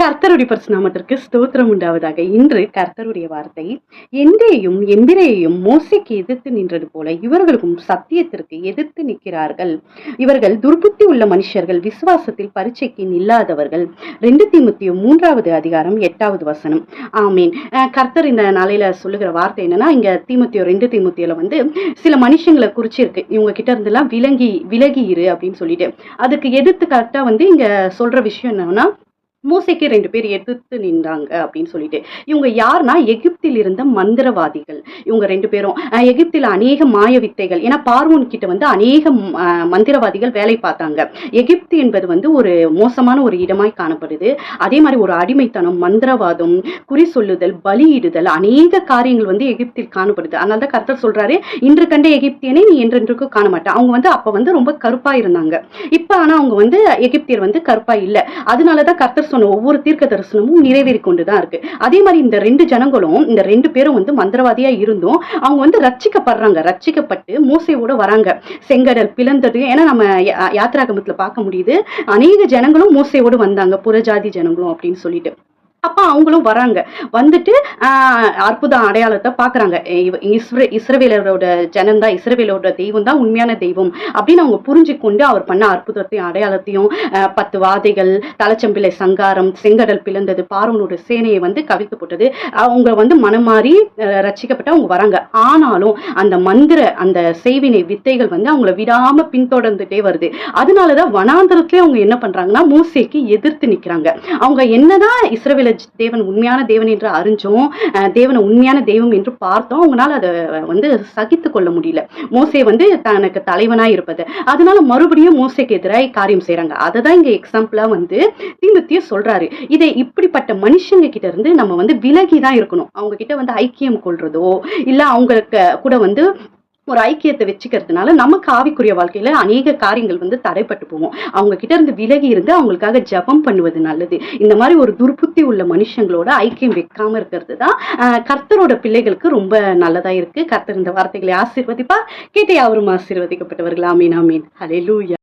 கர்த்தருடைய பரிசுநாமத்திற்கு ஸ்தோத்திரம் உண்டாவதாக. இன்று கர்த்தருடைய வார்த்தை, எந்தேயும் எந்திரேயும் மோசைக்கு எதிர்த்து நின்றது போல இவர்களுக்கும் சத்தியத்திற்கு எதிர்த்து நிற்கிறார்கள். இவர்கள் துர்புத்தி உள்ள மனுஷர்கள், விசுவாசத்தில் பரீட்சைக்கு நில்லாதவர்கள். 2 தீமோத்தேயு 3வது அதிகாரம் 8வது வசனம். ஆமீன். கர்த்தர் இந்த நாளையில சொல்லுகிற வார்த்தை என்னன்னா, இங்க 2 தீமோத்தேயுல சில மனுஷங்களை குறிச்சு இருக்கு. இவங்க கிட்ட இருந்து எல்லாம் விலகி இரு அப்படின்னு சொல்லிட்டு, அதுக்கு எதிர்த்து கரெக்டா இங்க சொல்ற விஷயம் என்னன்னா, மூசைக்கு 2 பேர் எதிர்த்து நின்றாங்க அப்படின்னு சொல்லிட்டு. இவங்க யாருன்னா, எகிப்தில் இருந்த மந்திரவாதிகள். இவங்க 2 பேரும் எகிப்தில் அநேக மாய வித்தைகள், ஏன்னா பார்வோன் கிட்ட அநேக மந்திரவாதிகள் வேலை பார்த்தாங்க. எகிப்து என்பது ஒரு மோசமான ஒரு இடமாய் காணப்படுது. அதே மாதிரி ஒரு அடிமைத்தனம், மந்திரவாதம், குறி சொல்லுதல், பலியிடுதல், அநேக காரியங்கள் எகிப்தில் காணப்படுது. அதனால தான் கர்த்தர் சொல்றாரு, இன்று கண்ட எகிப்தியனை நீ என்றென்றுக்கும் காண மாட்டேன். அவங்க அப்ப ரொம்ப கருப்பா இருந்தாங்க. இப்ப ஆனா அவங்க எகிப்தியர் கருப்பா இல்ல. அதனாலதான் கர்த்தர் சொன்ன ஒவ்வொரு தீர்க்க தரிசனமும் நிறைவேறி கொண்டுதான் இருக்கு. அதே மாதிரி இந்த 2 ஜனங்களும், இந்த 2 பேரும் மந்திரவாதியா இருந்தும் அவங்க ரட்சிக்கப்படுறாங்க. ரட்சிக்கப்பட்டு மோசையோட வராங்க. செங்கடல் பிளந்தது. ஏன்னா நம்ம யாத்திராகமத்துல பார்க்க முடியுது, அநேக ஜனங்களும் மோசையோடு வந்தாங்க, புறஜாதி ஜனங்களும் அப்படின்னு சொல்லிட்டு. அப்ப அவங்களும் வராங்க. வந்துட்டு அற்புத அடையாளத்தை பாக்குறாங்க. இஸ்ரவேலரோட ஜனம்தான், இஸ்ரவேலோட தெய்வம் தான் உண்மையான தெய்வம் அப்படின்னு அவங்க புரிஞ்சுக்கொண்டு அவர் பண்ண அற்புதத்தையும் அடையாளத்தையும், 10 வாதைகள், தலைச்சம்பிள்ளை சங்காரம், செங்கடல் பிளந்தது, பார்வோனோட சேனையை கவிழ்த்து போட்டது, அவங்க மனம் மாறி ரட்சிக்கப்பட்டு அவங்க வராங்க. ஆனாலும் அந்த செய்வினை வித்தைகள் அவங்கள விடாம பின்தொடர்ந்துட்டே வருது. அதனாலதான் வனாந்தரத்திலே அவங்க என்ன பண்றாங்கன்னா, மோசேக்கு எதிர்த்து நிக்கிறாங்க. அவங்க என்னதான் இஸ்ரவேல தேவன் உண்மையான தேவன் என்று அறிஞ்சோம், தேவனை உண்மையான தெய்வம் என்று பார்த்தோம், அவங்களால அதை சகித்து கொள்ள முடியல. மோசே தனக்கு தலைவனாய் இருப்பது. அதனால மறுபடியும் மோசேக்கு எதிராக காரியம் செய்யறாங்க. அதை தான் இங்க எக்ஸாம்பிளா தீமோத்தேயு சொல்றாரு. இதை இப்படிப்பட்ட மனுஷங்க கிட்ட இருந்து நம்ம விலகிதான் இருக்கணும். அவங்க கிட்ட ஐக்கியம் கொள்றதோ இல்ல அவங்களுக்கு கூட ஒரு ஐக்கியத்தை வச்சுக்கிறதுனால நமக்கு ஆவிக்குரிய வாழ்க்கையில அநேக காரியங்கள் தடைப்பட்டு போவோம். அவங்க கிட்ட இருந்து விலகி இருந்து அவங்களுக்காக ஜெபம் பண்ணுவது நல்லது. இந்த மாதிரி ஒரு துர்புத்தி உள்ள மனுஷங்களோட ஐக்கியம் வைக்காம இருக்கிறது தான் கர்த்தரோட பிள்ளைகளுக்கு ரொம்ப நல்லதா இருக்கு. கர்த்தர் இந்த வார்த்தைகளை ஆசீர்வதிப்பா. கேட்டே அவரும் ஆசீர்வதிக்கப்பட்டவர்கள். ஆமீன், ஆமீன். ஹல்லேலூயா.